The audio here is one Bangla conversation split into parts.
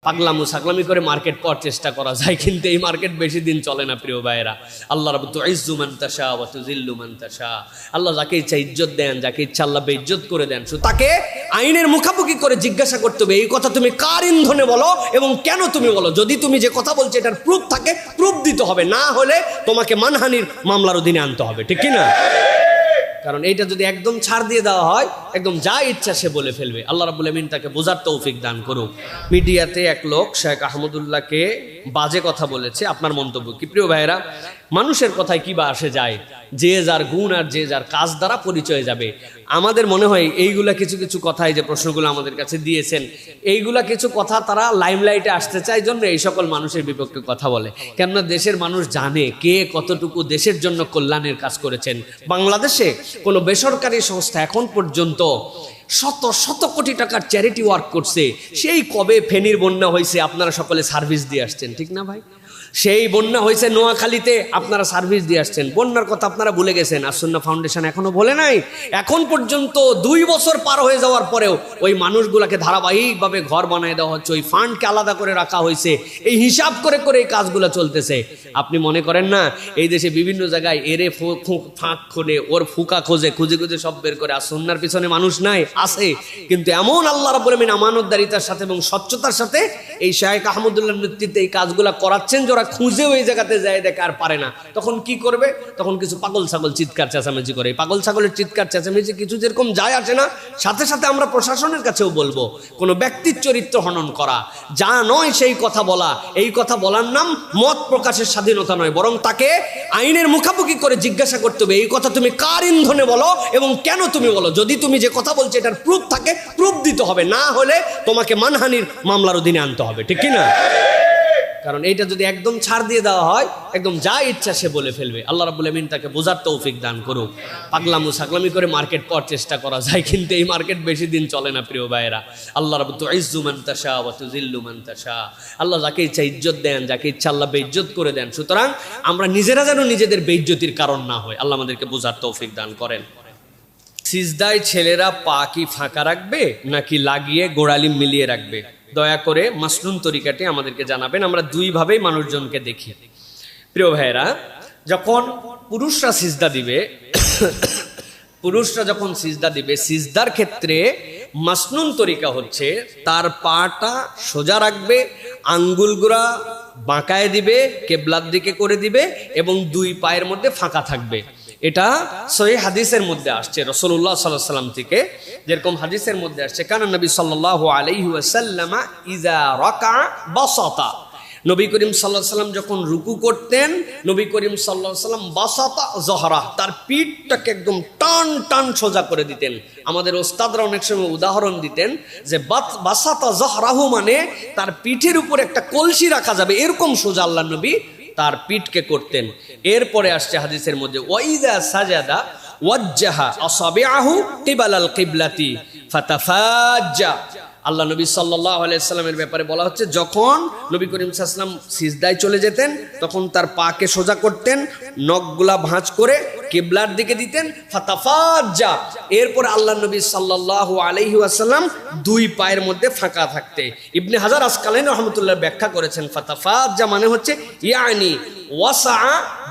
পাগলামু ছাগলামি করে মার্কেট পাওয়ার চেষ্টা করা যায়, কিন্তু এই মার্কেট বেশি দিন চলে না প্রিয় ভাইয়েরা। আল্লাহ রাব্বুল তুইজ্জু মান তাশা ওয়া তুযিল্লু মান তাশা। আল্লাহ যাকে ইচ্ছা ইজ্জত দেন, যাকে ইচ্ছা আল্লাহ বেইজ্জত করে দেন। তাকে আইনের মুখামুখি করে জিজ্ঞাসা করতে হবে, এই কথা তুমি কার ইন্ধনে বলো এবং কেন তুমি বলো। যদি তুমি যে কথা বলছো এটার প্রুফ থাকে, প্রুফ দিতে হবে, না হলে তোমাকে মানহানির মামলার অধীনে আনতে হবে, ঠিক কি না? কারণ এইটা যদি একদম ছাড় দিয়ে দেওয়া হয়, একদম যা ইচ্ছা সে বলে ফেলবে। আল্লাহ রাব্বুল আমিন তাকে বোঝার তৌফিক দান করুক। মিডিয়াতে এক লোক শেখ আহমদুল্লাহকে বাজে কথা বলেছে, আপনার মন্তব্য কি? প্রিয় ভাইয়েরা, মানুষের কথায় কি বা আসে যায়? যে যার গুণ আর যে যার কাজ দ্বারা পরিচয় যাবে। আমাদের মনে হয় এইগুলা কিছু কিছু কথাই যে প্রশ্নগুলো আমাদের কাছে দিয়েছেন, এইগুলা কিছু কথা তারা লাইমলাইটে আসতে চায় জন্য এই সকল মানুষের বিপক্ষে কথা বলে। কেননা দেশের মানুষ জানে কে কতটুকু দেশের জন্য কল্যাণের কাজ করেছেন। বাংলাদেশে কোনো বেসরকারি সংস্থা এখন পর্যন্ত শত শত কোটি টাকার চ্যারিটি ওয়ার্ক করছে। সেই কবে ফেনীর বন্যা হয়েছে, আপনারা সকলে সার্ভিস দিয়ে আসছেন, ঠিক না ভাই? সেই বন্যা হয়েছে নোয়াখালীতে, আপনারা সার্ভিস দিয়ে আসছেন। বন্যার কথা আপনারা ভুলে গেছেন, আসুন্না ফাউন্ডেশন এখনো বলে নাই। এখন পর্যন্ত 2 বছর পার হয়ে যাওয়ার পরেও ওই মানুষগুলোকে ধারাবাহিকভাবে ঘর বানিয়ে দেওয়া হচ্ছে, ওই ফান্ডকে আলাদা করে রাখা হয়েছে। এই হিসাব করে করে এই কাজগুলো চলতেছে। আপনি মনে করেন না এই দেশে বিভিন্ন জায়গায় এরে ফাঁক খোঁজে, ওর ফুকা খোঁজে, খুঁজে খুঁজে সব বের করে। আসুন্নার পিছনে মানুষ নাই, আছে, কিন্তু এমন আল্লাহ রাব্বুল আমিন আমানতদারিতার সাথে এবং স্বচ্ছতার সাথে এই শেখ আহমদুল্লাহর নেতৃত্বে এই কাজগুলো করাচ্ছেন। যারা খুঁজে ওই জায়গাতে যায় দেখে আর পারে না, তখন কি করবে? তখন কিছু পাগল ছাগল চিৎকার চেঁচামেচি করে। পাগল ছাগলের চিৎকার চেঁচামেচি কিছু যেরকম যায় আসে না, সাথে সাথে আমরা প্রশাসনের কাছেও বলবো, কোনো ব্যক্তির চরিত্র হনন করা, যা নয় সেই কথা বলা, এই কথা বলার নাম মত প্রকাশের স্বাধীনতা নয়, বরং তাকে আইনের মুখামুখি করে জিজ্ঞাসা করতে হবে, এই কথা তুমি কার ইন্ধনে বলো এবং কেন তুমি বলো। যদি তুমি যে কথা বলছো এটার প্রুফ থাকে, প্রুফ দিতে হবে, না হলে তোমাকে মানহানির মামলার অধীনে আনতে হবে, ঠিক কি না? কারণ এইটা যদি একদম ছাড় দিয়ে দেওয়া হয়, একদম যা ইচ্ছা সে বলে ফেলবে। আল্লাহ রাব্বুল আমিন তাকে বোঝার তৌফিক দান করুক। পাগলামু ছাগলামি করে মার্কেট পাওয়ার চেষ্টা করা যায়, কিন্তু এই মার্কেট বেশি দিন চলে না প্রিয় ভাইয়েরা। আল্লাহ রাব্বুল তুইজ্জু মান তাশা ওয়া তুযিল্লু মান তাশা। আল্লাহ যাকে ইচ্ছা ইজ্জত দেন, যাকে ইচ্ছা আল্লাহ বেইজ্জত করে দেন। সুতরাং আমরা নিজেরা যেন নিজেদের বেইজ্জতির কারণ না হয়, আল্লাহ আমাদেরকে বোঝার তৌফিক দান করেন। সিজদায় ছেলেরা পা কি ফাঁকা রাখবে নাকি লাগিয়ে গোড়ালি মিলিয়ে রাখবে? দয়া করে মাসনুন তরিকাটি আমাদেরকে জানাবেন। আমরা 2 ভাবেই মানুষজনকে দেখি। প্রিয় ভাইয়েরা, যখন পুরুষরা সিজদা দিবে, পুরুষরা যখন সিজদা দিবে, সিজদার ক্ষেত্রে মাসনুন তরিকা হচ্ছে তার পাটা সোজা রাখবে, আঙ্গুলগুলা বাঁকায় দিবে, কেবলার দিকে করে দিবে এবং 2 পায়ের মধ্যে ফাঁকা থাকবে। এটা সহিহ হাদিসের মধ্যে আসছে রাসূলুল্লাহ সাল্লাল্লাহু আলাইহি ওয়াসাল্লাম থেকে। যেরকম হাদিসের মধ্যে আসছে, কানা নবী সাল্লাল্লাহু আলাইহি ওয়াসাল্লাম ইযা রাকা বাসাতা। নবী করিম সাল্লাল্লাহু আলাইহি ওয়াসাল্লাম যখন রুকু করতেন, নবী করিম সাল্লাল্লাহু আলাইহি ওয়াসাল্লাম বাসাতা যহরা, তার পিঠটাকে একদম টান টান সোজা করে দিতেন। আমাদের ওস্তাদরা অনেক সময় উদাহরণ দিতেন যে বাসাতা যহরাহু মানে তার পিঠের উপর একটা কলসি রাখা যাবে, এরকম সোজা আল্লাহর নবী তার পিঠকে করতেন। এরপরে আসছে হাদিসের মধ্যে, ওয়াইদা সাজাদা ওয়াজ্জাহা আসাবিআহু কিবালাল কিবলাতি ফাতাফাজ্জা। আল্লাহ নবী সাল্লাল্লাহু আলাইহি সাল্লামের ব্যাপারে বলা হচ্ছে, যখন নবী করিম সাল্লাল্লাহু আলাইহি সাল্লাম সিজদায় চলে যেতেন তখন তার পাকে সোজা করতেন, নখগুলা ভাঁজ করে কিবলার দিকে দিতেন, ফাতাফাজ্জা। এরপর আল্লাহ নবী সাল্লাল্লাহু আলাইহি ওয়াসাল্লাম 2 পায়ের মধ্যে ফাঁকা থাকতে। ইবনে হাজার আসকালানী রাহমাতুল্লাহ ব্যাখ্যা করেছেন, ফাতাফাজ্জা মানে হচ্ছে ইয়ানি ওয়াসা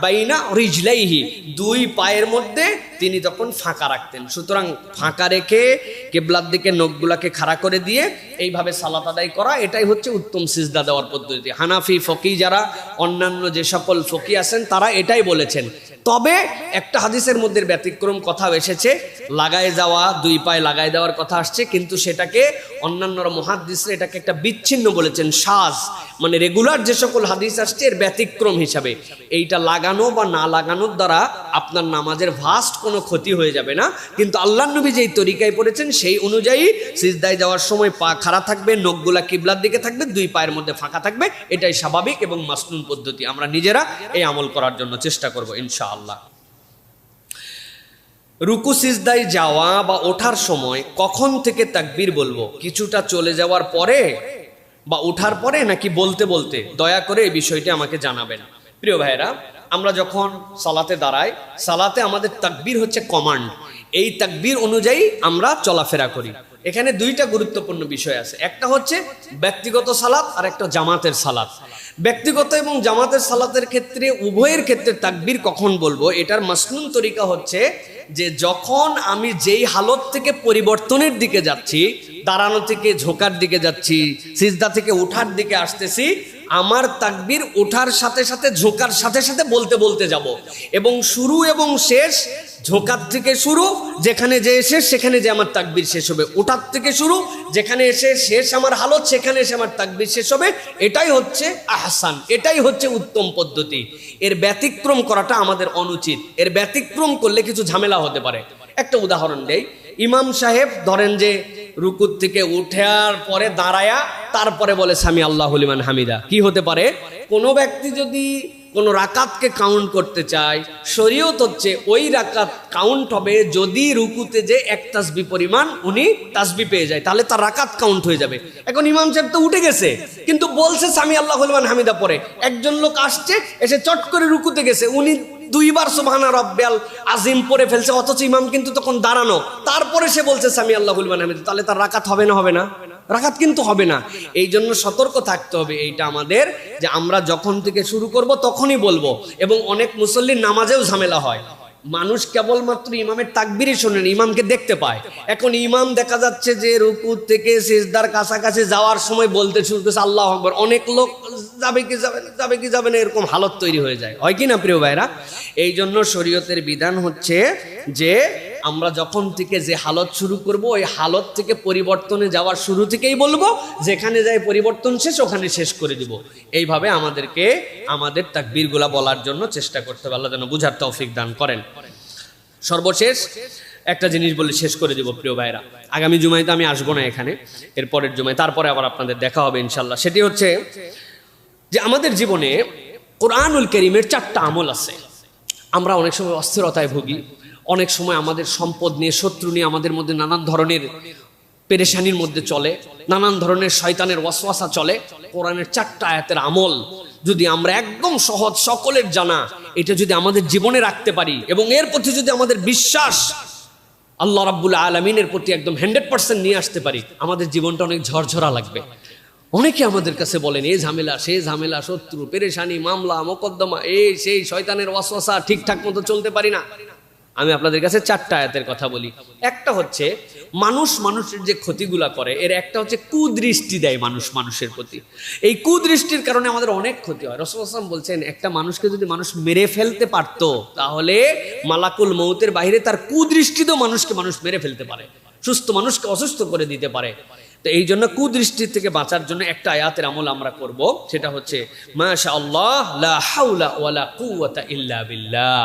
বাইনা রিজলাইহি, 2 পায়ের মধ্যে তিনি তখন ফাঁকা রাখতেন। সুতরাং ফাঁকা রেখে কিবলার দিকে নখগুলাকে খাড়া করে দিয়ে এইভাবে সালাত আদায় করা, এটাই হচ্ছে উত্তম সিজদা দেওয়ার পদ্ধতি। হানাফি ফকি যারা অন্যান্য যে সকল ফকি আছেন তারা এটাই বলেছেন। তবে একটা হাদিসের মধ্যে ব্যতিক্রম কথা এসেছে, লাগায় যাওয়া, 2 পায়ে লাগায় দেওয়ার কথা আসছে, কিন্তু সেটাকে অন্যান্যরা মুহাদ্দিসরা এটাকে একটা বিচ্ছিন্ন বলেছেন, শাজ, মানে রেগুলার যে সকল হাদিস আসছে এর ব্যতিক্রম হিসাবে। এইটা লাগানো বা না লাগানোর দ্বারা আপনার নামাজের ভাস্ট কোনো ক্ষতি হয়ে যাবে না, কিন্তু আল্লাহর নবী যেই তরিকায় পড়েছেন সেই অনুযায়ী সিজদায় যাওয়ার সময় পা খাড়া থাকবে, নখগুলা কিবলার দিকে থাকবে, 2 পায়ের মধ্যে ফাঁকা থাকবে। এটাই স্বাভাবিক এবং মাসনুন পদ্ধতি। আমরা নিজেরা এই আমল করার জন্য চেষ্টা করব ইনশাআল্লাহ। রুকু সিজদায় যাওয়া বা ওঠার সময় কখন থেকে তাকবীর বলবো? কিছুটা চলে যাওয়ার পরে বা ওঠার পরে নাকি বলতে বলতে? দয়া করে এই বিষয়টি আমাকে জানাবেন। প্রিয় ভাইয়েরা, আমরা যখন সালাতে দাঁড়াই, সালাতে আমাদের তাকবীর হচ্ছে কমান্ড। এই তাকবীর অনুযায়ী আমরা চলাফেরা করি। এখানে দুইটা গুরুত্বপূর্ণ বিষয় আছে, একটা হচ্ছে ব্যক্তিগত সালাত আর একটা জামাতের সালাত। ব্যক্তিগত এবং জামাতের সালাতের ক্ষেত্রে উভয়ের ক্ষেত্রে তাকবীর কখন বলবো, এটার মাসনুন তরিকা হচ্ছে যে যখন আমি যেই হালত থেকে পরিবর্তনের দিকে যাচ্ছি, দাঁড়ানো থেকে ঝোঁকার দিকে যাচ্ছি, সিজদা থেকে ওঠার দিকে আসতেছি, আমার তাকবীর ওঠার সাথে সাথে ঝোঁকার সাথে সাথে বলতে বলতে যাব, এবং শুরু এবং শেষ ঝোঁকার থেকে শুরু, যেখানে যে শেষ সেখানে যে আমার তাকবীর শেষ হবে, ওঠার থেকে শুরু, যেখানে এসে শেষ আমার হালত সেখানে এসে আমার তাকবীর শেষ হবে। এটাই হচ্ছে আহসান, এটাই হচ্ছে উত্তম পদ্ধতি। এর ব্যতিক্রম করাটা আমাদের অনুচিত। এর ব্যতিক্রম করলে কিছু ঝামেলা হতে পারে। একটা উদাহরণ দেই, ইমাম সাহেব ধরেন যে রুকুর থেকে উঠার পরে দাঁড়ায়া তারপরে বলে সামি আল্লাহু লিমান হামিদা। কি হতে পারে, কোনো ব্যক্তি যদি কোনো রাকাতকে কাউন্ট করতে চায়, শরীয়ত হচ্ছে ওই রাকাত কাউন্ট হবে যদি রুকুতে যে এক তাসবিহ পরিমাণ উনি তাসবিহ পেয়ে যায়, তাহলে তার রাকাত কাউন্ট হয়ে যাবে। এখন ইমাম সাহেব তো উঠে গেছে কিন্তু বলছে সামি আল্লাহু লিমান হামিদা, পরে একজন লোক আসছে এসে চট করে রুকুতে গেছে, উনি দুইবার সুবহানা রাব্বিয়াল আজিম পড়ে ফেলছে, অথচ ইমাম কিন্তু তখন দাঁড়ানো, তারপরে সে বলছে সামি আল্লাহু লিমান হামিদা, তাহলে তার রাকাত হবে না? হবে না, রাকাত কিন্তু হবে না। এই জন্য সতর্ক থাকতে হবে এইটা আমাদের, যে আমরা যখন থেকে শুরু করব তখনই বলবো। এবং অনেক মুসল্লির নামাজেও ঝামেলা হয়, মানুষ কেবলমাত্র ইমামের তাকবীরই শোনেন, ইমামকে দেখতে পায়। এখন ইমাম দেখা যাচ্ছে যে রুকু থেকে সিজদার কাছাকাছি যাওয়ার সময় বলতে শুরু করছে আল্লাহু আকবার, অনেক লোক যাবে কি যাবে না, যাবে কি যাবে না, এরকম হালত তৈরি হয়ে যায়, হয় কি না প্রিয় ভাইরা? এই জন্য শরীয়তের বিধান হচ্ছে যে আমরা যখন থেকে যে হালত শুরু করব, ওই হালত থেকে পরিবর্তনে যাওয়ার শুরু থেকেই বলবো, যেখানে যাই পরিবর্তন শেষ ওখানে শেষ করে দিব। এইভাবে আমাদেরকে আমাদের তাকবীরগুলা বলার জন্য চেষ্টা করতে হবে। আল্লাহ যেন বুঝার তৌফিক দান করেন। সর্বশেষ একটা জিনিস বলে শেষ করে দিব প্রিয় ভাইরা, আগামী জুমায় তো আমি আসবো না এখানে, এরপরের জুমায় তারপরে আবার আপনাদের দেখা হবে ইনশাল্লাহ। সেটি হচ্ছে যে আমাদের জীবনে কোরআনুল কারীমের 4টা আমল আছে। আমরা অনেক সময় অস্থিরতায় ভুগি, অনেক সময় আমাদের সম্পদ নিয়ে, শত্রু নিয়ে আমাদের মধ্যে নানান ধরনের পেরেশানির মধ্যে চলে, নানান ধরনের শয়তানের ওয়াসওয়াসা চলে। কোরআনের 4টা আয়াতের আমল যদি আমরা একদম সহজ, সকলের জানা, এটা যদি আমাদের জীবনে রাখতে পারি এবং এর প্রতি যদি আমাদের বিশ্বাস আল্লাহ রাব্বুল আলামিনের প্রতি একদম 100% নিয়ে আসতে পারি, আমাদের জীবনটা অনেক ঝরঝরা লাগবে। অনেকে আমাদের কাছে বলেন এই ঝামেলা, সেই ঝামেলা, শত্রু, পেরেশানি, মামলা, মোকদ্দমা, এই সেই শয়তানের ওয়াসওয়াসা, ঠিকঠাক মতো চলতে পারি না। আমি আপনাদের কাছে 4টা আয়াতের কথা বলি। একটা হচ্ছে মানুষের যে ক্ষতিগুলা করে, এর একটা হচ্ছে কুদৃষ্টি দেয় মানুষের প্রতি। এই কুদৃষ্টির কারণে আমাদের অনেক ক্ষতি হয়। রাসূলুল্লাহ সাল্লাল্লাহু আলাইহি ওয়াসাল্লাম বলছেন, একটা মানুষকে যদি মানুষ মেরে ফেলতে পারতো, তাহলে মালাকুল মউতের বাইরে তার কুদৃষ্টিতেও মানুষ মেরে ফেলতে পারে, সুস্থ মানুষকে অসুস্থ করে দিতে পারে। তো এই জন্য কুদৃষ্টির থেকে বাঁচার জন্য একটা আয়াতের আমল আমরা করব, সেটা হচ্ছে মাশাআল্লাহ লা হাওলা ওয়ালা কুওয়াতা ইল্লা বিল্লাহ।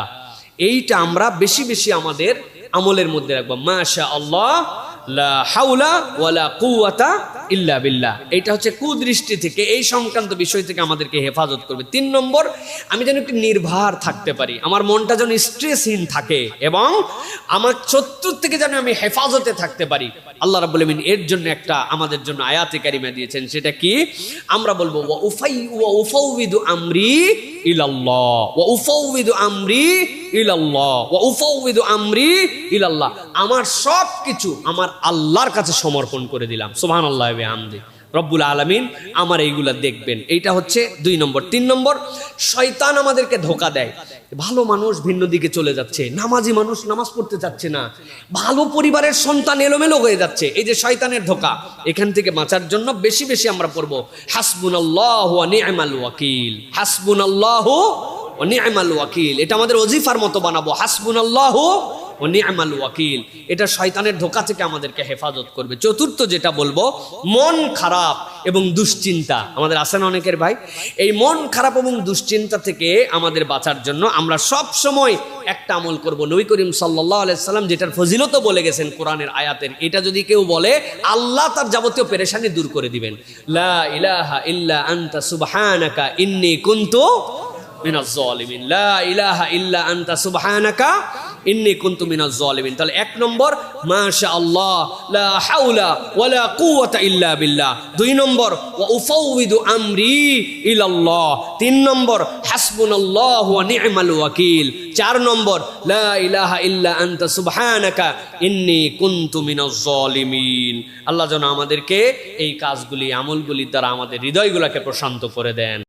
এইটা আমরা বেশি বেশি আমাদের আমলের মধ্যে রাখবো, মাশাআল্লাহ লা হাওলা ওয়ালা কুওয়াতা ইল্লা বিল্লাহ। এইটা হচ্ছে কুদৃষ্টি থেকে, এই সংক্রান্ত বিষয় থেকে আমাদেরকে হেফাজত করবে। 3 নম্বর, আমি যেন একটু নির্ভার থাকতে পারি, আমার মনটা যেন স্ট্রেসহীন থাকে এবং আমার শত্রুর থেকে যেন আমি হেফাজতে থাকতে পারি। আল্লাহ রাব্বুল আলামিন এর জন্য একটা আমাদের জন্য আয়াতে কারিমা দিয়েছেন, সেটা কি? আমরা বলবো ওয়া উফাউযিদু আমরি ইলাল্লাহ, ওয়া উফাউযিদু আমরি ইলাল্লাহ, ওয়া উফাউযিদু আমরি ইলাল্লাহ। আমার সব কিছু আমার আল্লাহর কাছে সমর্পণ করে দিলাম। সুবহানাল্লাহি ওয়া বিহামদিহি। রব্বুল আলামিন আমার এইগুলা দেখবেন। এইটা হচ্ছে 2 নম্বর। 3 নম্বর, শয়তান আমাদেরকে ধোঁকা দেয়। ভালো মানুষ ভিন্ন দিকে চলে যাচ্ছে, নামাজি মানুষ নামাজ পড়তে চাচ্ছে না, ভালো পরিবারের সন্তান এলোমেলো হয়ে যাচ্ছে। এই যে শয়তানের ধোঁকা, এখান থেকে বাঁচার জন্য বেশি বেশি আমরা পড়বো হাসবুনাল্লাহু ওয়া নি'মাল ওয়াকিল, হাসবুনাল্লাহু ওয়া নি'মাল ওয়াকিল। এটা আমাদের ওজিফার মতো বানাবো, হাসবুনাল্লাহু ওয়া নি'মাল ওয়াকিল। এটা শয়তানের ধোঁকা থেকে আমাদেরকে হেফাজত করবে। চতুর্থ যেটা বলবো, মন খারাপ এবং দুশ্চিন্তা। আমাদের আছে না অনেকের ভাই, এই মন খারাপ এবং দুশ্চিন্তা থেকে আমাদের বাঁচার জন্য আমরা সব সময় একটা আমল করব। নবী করিম সাল্লাল্লাহু আলাইহি সাল্লাম যেটার ফজিলতও বলে গেছেন কোরআনের আয়াতের, এটা যদি কেউ বলে আল্লাহ তার যাবতীয় পেরেশানি দূর করে দিবেন। লা ইলাহা ইল্লা আনতা সুবহানাকা ইন্নী কুনতু মিনাজ জালিমিন, লা ইলাহা ইল্লা আনতা সুবহানাকা ইন্নী কুনতু মিনাজ জালিমিন। তাহলে 1 নম্বর মাশাআল্লাহ লা হাওলা ওয়ালা কুওয়াতা ইল্লা বিল্লাহ। 2 নম্বর ওয়া উফাউযিদু আমরি ইলাল্লাহ। 3 নম্বর হাসবুনাল্লাহু ওয়া নি'মাল ওয়াকিল। 4 নম্বর, লা ইলাহা ইল্লা আনতা সুবহানাকা ইন্নী কুনতু মিনাজ জালিমিন। আল্লাহ যেন আমাদেরকে এই কাজগুলি, আমলগুলির দ্বারা আমাদের হৃদয়গুলোকে প্রশান্ত করে দেন।